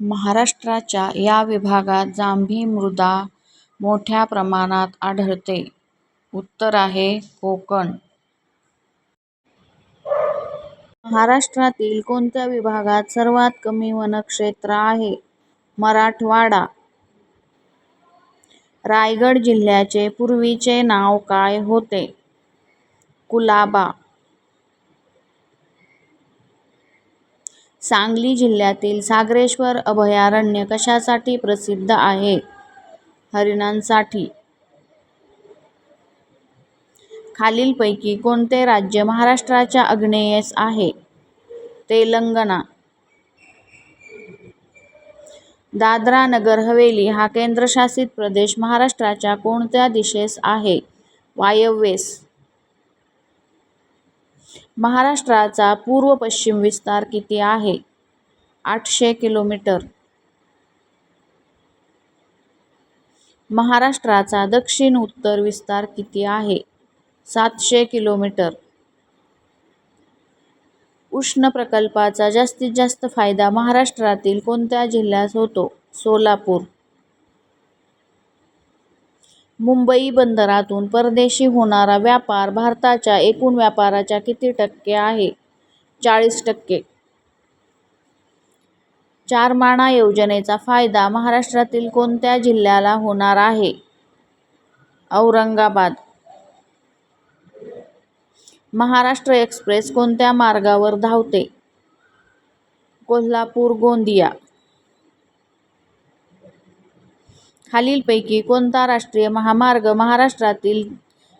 महाराष्ट्राच्या या विभागात जांभी मृदा मोठ्या प्रमाणात आढळते. उत्तर आहे कोकण. महाराष्ट्रातील कोणत्या विभागात सर्वात कमी वनक्षेत्र आहे? मराठवाडा. रायगड जिल्ह्याचे पूर्वीचे नाव काय होते? कुलाबा. सांगली जिल्ह्यातील सागरेश्वर अभयारण्य कशासाठी प्रसिद्ध आहे? हरिणांसाठी. खालीलपैकी कोणते राज्य महाराष्ट्राच्या आग्नेयेस आहे? तेलंगणा. दादरा नगर हवेली हा केंद्रशासित प्रदेश महाराष्ट्राच्या कोणत्या दिशेस आहे? वायव्येस. महाराष्ट्राचा पूर्व पश्चिम विस्तार किती आहे? 800 किलोमीटर. महाराष्ट्राचा दक्षिण उत्तर विस्तार किती आहे? 700 किलोमीटर. उष्ण प्रकल्पाचा जास्तीत जास्त फायदा महाराष्ट्रातील कोणत्या जिल्ह्यास होतो? सोलापूर. मुंबई बंदरातून परदेशी होणारा व्यापार भारताच्या एकूण व्यापाराच्या किती टक्के आहे? 40%. चारमाना योजनेचा फायदा महाराष्ट्रातील कोणत्या जिल्ह्याला होणार आहे? औरंगाबाद. महाराष्ट्र एक्सप्रेस कोणत्या मार्गावर धावते? कोल्हापूर गोंदिया. खालीलपैकी कोणता राष्ट्रीय महामार्ग महाराष्ट्रातील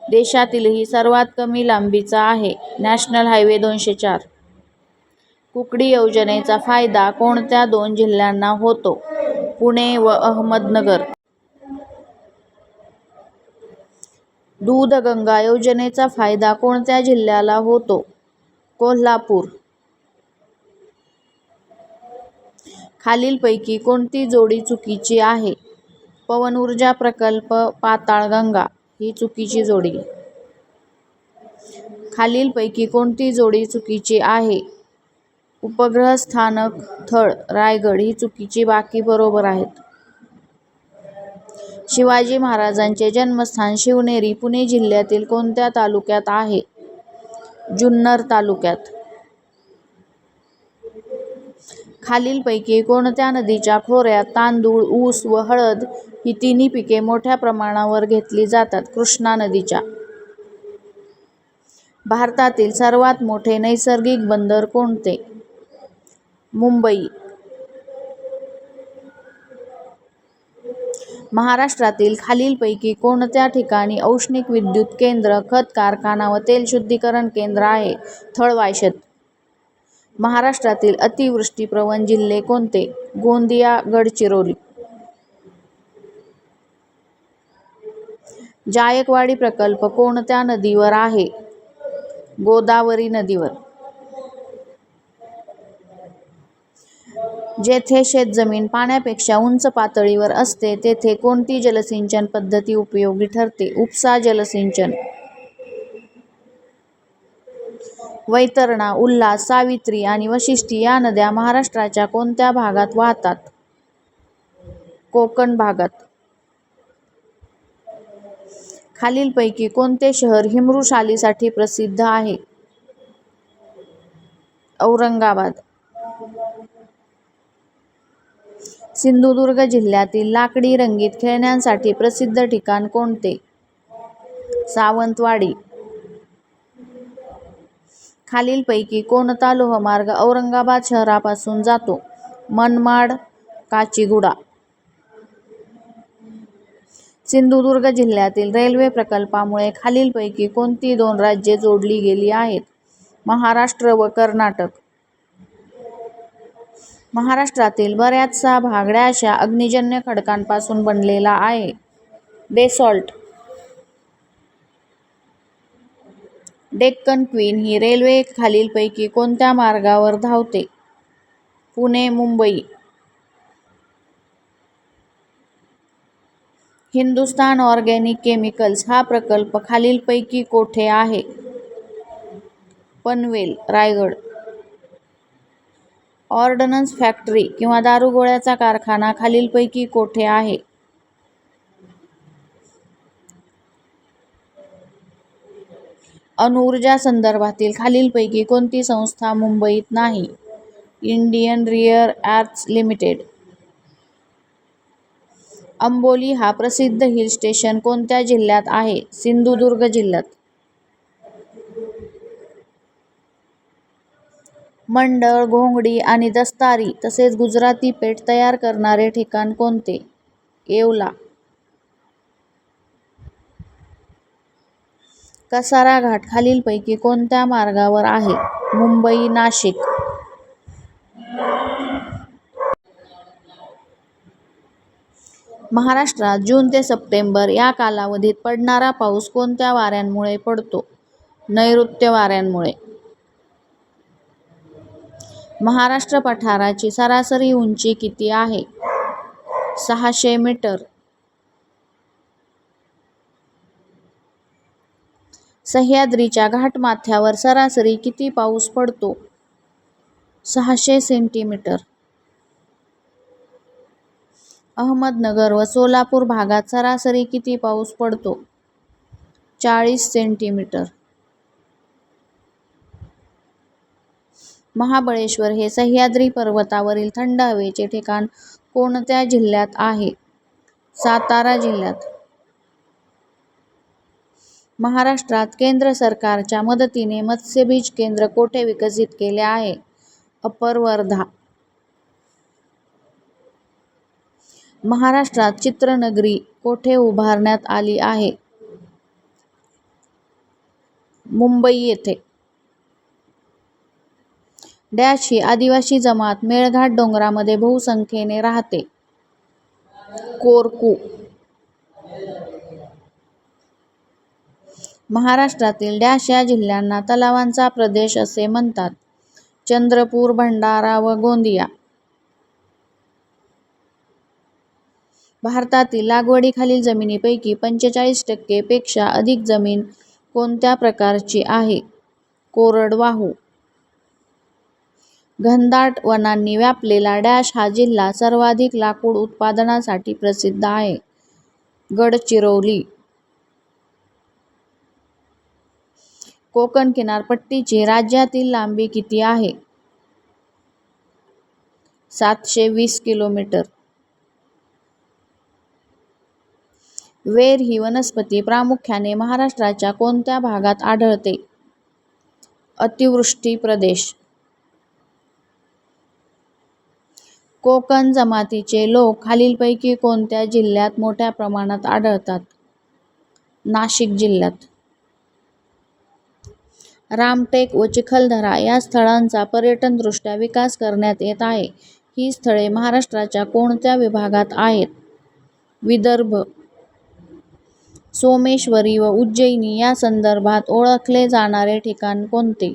देशातीलही सर्वात कमी लांबीचा आहे? National highway 204. कुकडी योजनेचा फायदा कोणत्या 2 जिल्ह्यांना होतो? पुणे व अहमदनगर. दूधगंगा योजनेचा फायदा कोणत्या जिल्ह्याला होतो? कोल्हापूर. खालीलपैकी कोणती जोडी चुकीची आहे? पवनऊर्जा प्रकल्प पाताळगंगा ही चुकीची जोडी. खालीलपैकी कोणती जोडी चुकीची आहे? उपग्रह स्थानक थळ रायगड ही चुकीची, बाकी बरोबर आहेत. शिवाजी महाराजांचे जन्मस्थान शिवनेरी पुणे जिल्ह्यातील कोणत्या तालुक्यात आहे? जुन्नर तालुक्यात. खालीलपैकी कोणत्या नदीच्या खोऱ्यात तांदूळ, ऊस व हळद ही तिन्ही पिके मोठ्या प्रमाणावर घेतली जातात? कृष्णा नदीच्या. भारतातील सर्वात मोठे नैसर्गिक बंदर कोणते? मुंबई. महाराष्ट्रातील खालीलपैकी कोणत्या ठिकाणी औष्णिक विद्युत केंद्र, खत कारखाना व तेल शुद्धीकरण केंद्र आहे? थळवायशत. महाराष्ट्रातील अतिवृष्टीप्रवण जिल्हे कोणते? गोंदिया, गडचिरोली. जायकवाडी प्रकल्प कोणत्या नदीवर आहे? गोदावरी नदीवर. जेथे शेतजमीन पाण्यापेक्षा उंच पातळीवर असते तेथे कोणती जलसिंचन पद्धती उपयोगी ठरते? उपसा जलसिंचन. वैतरणा, उल्हास, सावित्री आणि वशिष्ठी या नद्या महाराष्ट्राच्या कोणत्या भागात वाहतात? कोकण भागात. खालीलपैकी कोणते शहर हिमरू शालीसाठी प्रसिद्ध आहे? औरंगाबाद. सिंधुदुर्ग जिल्ह्यातील लाकडी रंगीत खेळण्यांसाठी प्रसिद्ध ठिकाण कोणते? सावंतवाडी. खालीलपैकी कोणता लोहमार्ग औरंगाबाद शहरापासून जातो? मनमाड, काचीगुडा. सिंधुदुर्ग जिल्ह्यातील रेल्वे प्रकल्पामुळे खालीलपैकी कोणती 2 राज्ये जोडली गेली आहेत? महाराष्ट्र व कर्नाटक. महाराष्ट्रातील बऱ्याचसा भाग अशा अग्निजन्य खडकांपासून बनलेला आहे? बेसॉल्ट. डेक्कन क्वीन ही रेल्वे खालीलपैकी कोणत्या मार्गावर धावते? पुणे मुंबई. हिंदुस्तान ऑर्गॅनिक केमिकल्स हा प्रकल्प खालीलपैकी कोठे आहे? पनवेल, रायगड. ऑर्डनन्स फॅक्टरी किंवा दारुगोळ्याचा कारखाना खालीलपैकी कोठे आहे? अणुऊर्जा संदर्भातील खालीलपैकी कोणती संस्था मुंबईत नाही? Indian Rare Earths Limited. Amboli हा प्रसिद्ध हिल स्टेशन कोणत्या जिल्ह्यात आहे? सिंधुदुर्ग जिल्ह्यात. मंडळ, घोंगडी आणि दस्तारी तसेच गुजराती पेठ तयार करणारे ठिकाण कोणते? येवला. कसारा घाट खालीलपैकी कोणत्या मार्गावर आहे? मुंबई नाशिक. महाराष्ट्रात जून ते सप्टेंबर या कालावधीत पडणारा पाऊस कोणत्या वाऱ्यांमुळे पडतो? नैऋत्य वाऱ्यांमुळे. महाराष्ट्र पठाराची सरासरी उंची किती आहे? 600 मीटर. सह्याद्रीच्या घाटमाथ्यावर सरासरी किती पाऊस पडतो? 600 सेंटीमीटर. अहमदनगर व सोलापूर भागात सरासरी किती पाऊस पडतो? 40 सेंटीमीटर. महाबळेश्वर हे सह्याद्री पर्वतावरील थंड हवेचे ठिकाण कोणत्या जिल्ह्यात आहे? सातारा जिल्ह्यात. महाराष्ट्रात केंद्र सरकारच्या मदतीने मत्स्यबीज केंद्र कोठे विकसित केले आहे? अप्पर वर्धा. महाराष्ट्रात चित्रनगरी कोठे उभारण्यात आली आहे? मुंबई येथे. डॅश ही आदिवासी जमात मेळघाट डोंगरामध्ये बहुसंख्येने राहते? कोरकू. महाराष्ट्रातील डॅश या जिल्ह्यांना तलावांचा प्रदेश असे म्हणतात? चंद्रपूर, भंडारा व गोंदिया. भारतातील लागवडीखालील जमिनीपैकी 45% पेक्षा अधिक जमीन कोणत्या प्रकारची आहे? कोरडवाहू. घनदाट वनांनी व्यापलेला डॅश हा जिल्हा सर्वाधिक लाकूड उत्पादनासाठी प्रसिद्ध आहे? गडचिरोली. कोकण किनारपट्टीची राज्यातील लांबी किती आहे? 720 किलोमीटर. वेर ही वनस्पती प्रामुख्याने महाराष्ट्राच्या कोणत्या भागात आढळते? अतिवृष्टी प्रदेश. कोकण जमातीचे लोक खालीलपैकी कोणत्या जिल्ह्यात मोठ्या प्रमाणात आढळतात? नाशिक जिल्ह्यात. रामटेक व चिखलदरा या स्थळांचा पर्यटनदृष्ट्या विकास करण्यात येत आहे. ही स्थळे महाराष्ट्राच्या कोणत्या विभागात आहेत? विदर्भ. सोमेश्वरी व उज्जैनी या संदर्भात ओळखले जाणारे ठिकाण कोणते?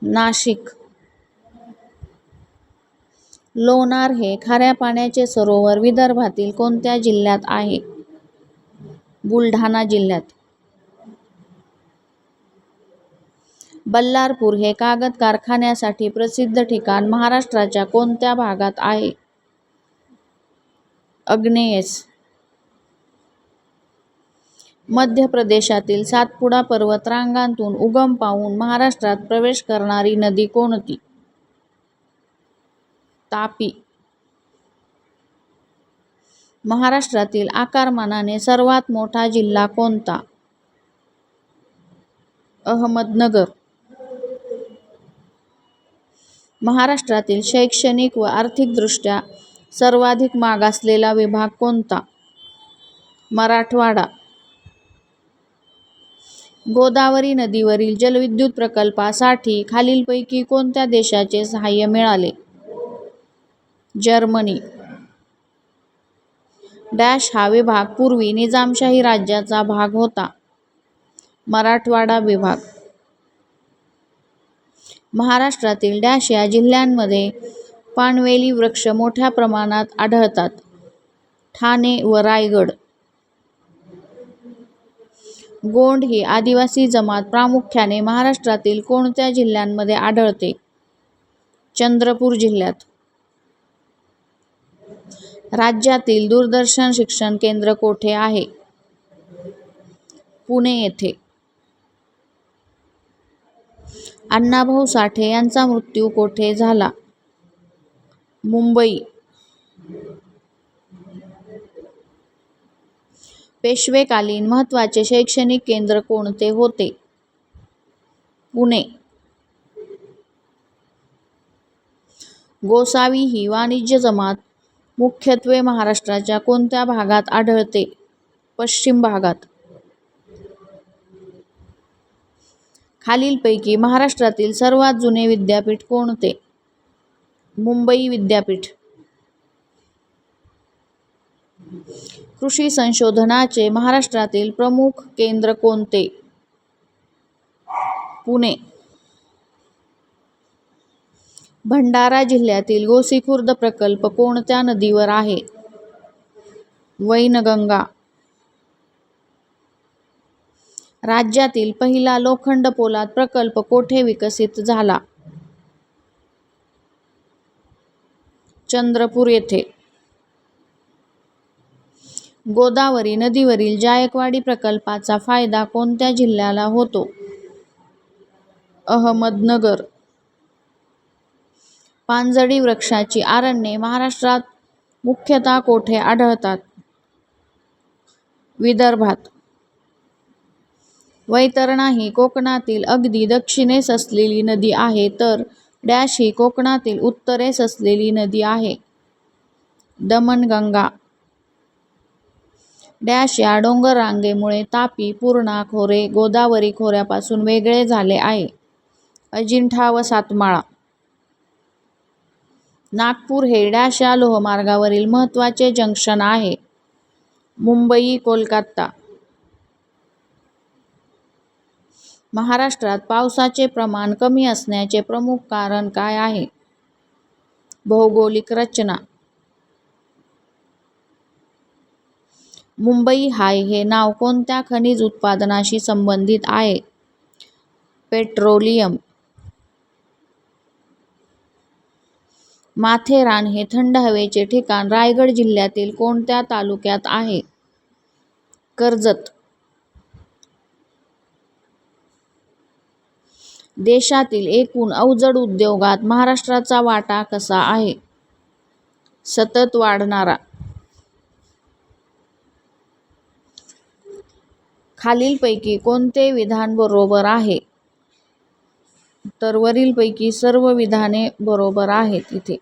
नाशिक. लोणार हे खाऱ्या पाण्याचे सरोवर विदर्भातील कोणत्या जिल्ह्यात आहे? बुलढाणा जिल्ह्यात. बल्लारपूर हे कागद कारखान्यासाठी प्रसिद्ध ठिकाण महाराष्ट्राच्या कोणत्या भागात आहे? आग्नेयेस. मध्य प्रदेशातील सातपुडा पर्वत रांगांतून उगम पावून महाराष्ट्रात प्रवेश करणारी नदी कोणती? तापी. महाराष्ट्रातील आकारमानाने सर्वात मोठा जिल्हा कोणता? अहमदनगर. महाराष्ट्रातील शैक्षणिक व आर्थिकदृष्ट्या सर्वाधिक मागासलेला विभाग कोणता? मराठवाडा. गोदावरी नदीवरील जलविद्युत प्रकल्पासाठी खालीलपैकी कोणत्या देशाचे सहाय्य मिळाले? जर्मनी. डॅश हा विभाग पूर्वी निजामशाही राज्याचा भाग होता? मराठवाडा विभाग. महाराष्ट्रातील डॅश या जिल्ह्यांमध्ये पानवेली वृक्ष मोठ्या प्रमाणात आढळतात? ठाणे व रायगड. गोंड ही आदिवासी जमात प्रामुख्याने महाराष्ट्रातील कोणत्या जिल्ह्यांमध्ये आढळते? चंद्रपूर जिल्ह्यात. राज्यातील दूरदर्शन शिक्षण केंद्र कोठे आहे? पुणे येथे. अण्णाभाऊ साठे यांचा मृत्यू कोठे झाला? मुंबई. पेशवेकालीन महत्त्वाचे शैक्षणिक केंद्र कोणते होते? पुणे. गोसावी ही वाणिज्य जमात मुख्यत्वे महाराष्ट्राच्या कोणत्या भागात आढळते? पश्चिम भागात. खालीलपैकी महाराष्ट्रातील सर्वात जुने विद्यापीठ कोणते? मुंबई विद्यापीठ. कृषी संशोधनाचे महाराष्ट्रातील प्रमुख केंद्र कोणते? पुणे. भंडारा जिल्ह्यातील गोसीखुर्द प्रकल्प कोणत्या नदीवर आहे? वैनगंगा. राज्यातील पहिला लोखंड पोलाद प्रकल्प कोठे विकसित झाला? चंद्रपूर येथे. गोदावरी नदीवरील जायकवाडी प्रकल्पाचा फायदा कोणत्या जिल्ह्याला होतो? अहमदनगर. पानझडी वृक्षाची अरण्ये महाराष्ट्रात मुख्यतः कोठे आढळतात? विदर्भात. वैतरणा ही कोकणातील अगदी दक्षिणेस असलेली नदी आहे, तर डॅश ही कोकणातील उत्तरेस असलेली नदी आहे? दमणगंगा. डॅश या डोंगर रांगेमुळे तापी, पूर्णा खोरे गोदावरी खोऱ्यापासून वेगळे झाले आहे? अजिंठा व सातमाळा. नागपूर हे डॅश या लोहमार्गावरील महत्त्वाचे जंक्शन आहे? मुंबई कोलकाता. महाराष्ट्रात पावसाचे प्रमाण कमी असण्याचे प्रमुख कारण काय आहे? भौगोलिक रचना. मुंबई हाय हे नाव कोणत्या खनिज उत्पादनाशी संबंधित आहे? पेट्रोलियम. माथेरान हे थंड हवेचे ठिकाण रायगड जिल्ह्यातील कोणत्या तालुक्यात आहे? कर्जत. देशातील एकूण अवजड उद्योगात महाराष्ट्राचा वाटा कसा आहे? सतत वाढणारा. खालीलपैकी कोणते विधान बरोबर आहे? तर वरीलपैकी सर्व विधाने बरोबर आहेत इथे.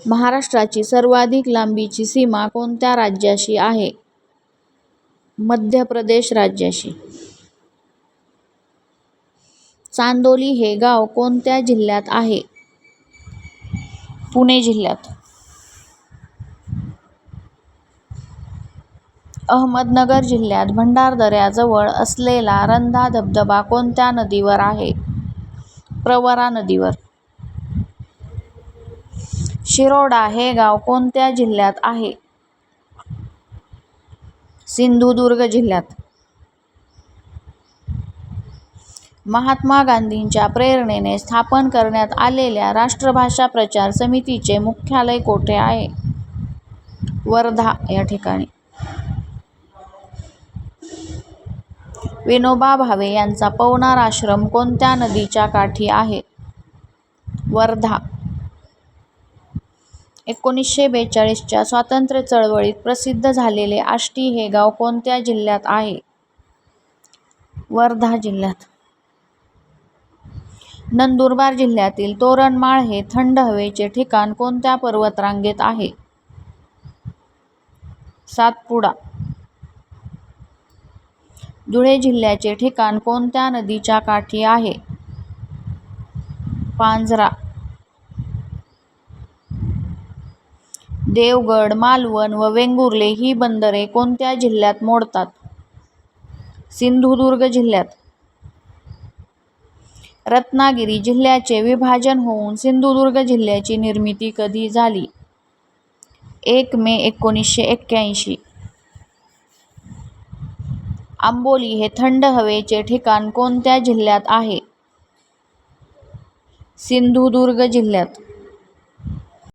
महाराष्ट्राची सर्वाधिक लांबीची सीमा कोणत्या राज्याशी आहे? मध्य प्रदेश राज्याशी. चांदोली हे गाव कोणत्या जिल्ह्यात आहे? पुणे जिल्ह्यात. अहमदनगर जिल्ह्यात भंडारदऱ्याजवळ असलेला रंधा धबधबा कोणत्या नदीवर आहे? प्रवरा नदीवर. शिरोडा हे गाव कोणत्या जिल्ह्यात आहे? सिंधुदुर्ग जिल्ह्यात. महात्मा गांधींच्या प्रेरणेने स्थापन करण्यात आलेल्या राष्ट्रभाषा प्रचार समितीचे मुख्यालय कोठे आहे? वर्धा या ठिकाणी. विनोबा भावे यांचा पवनार आश्रम कोणत्या नदीच्या काठी आहे? वर्धा. 1942च्या स्वातंत्र्य चळवळीत प्रसिद्ध झालेले आष्टी हे गाव कोणत्या जिल्ह्यात आहे? वर्धा जिल्ह्यात. नंदुरबार जिल्ह्यातील तोरणमाळ हे थंड हवेचे ठिकाण कोणत्या पर्वतरांगेत आहे? सातपुडा. धुळे जिल्ह्याचे ठिकाण कोणत्या नदीच्या काठी आहे? पांझरा. देवगड, मालवण व वेंगुर्ले ही बंदरे कोणत्या जिल्ह्यात मोडतात? सिंधुदुर्ग जिल्ह्यात. रत्नागिरी जिल्ह्याचे विभाजन होऊन सिंधुदुर्ग जिल्ह्याची निर्मिती कधी झाली? 1 मे 1981. आंबोली हे थंड हवेचे ठिकाण कोणत्या जिल्ह्यात आहे? सिंधुदुर्ग जिल्ह्यात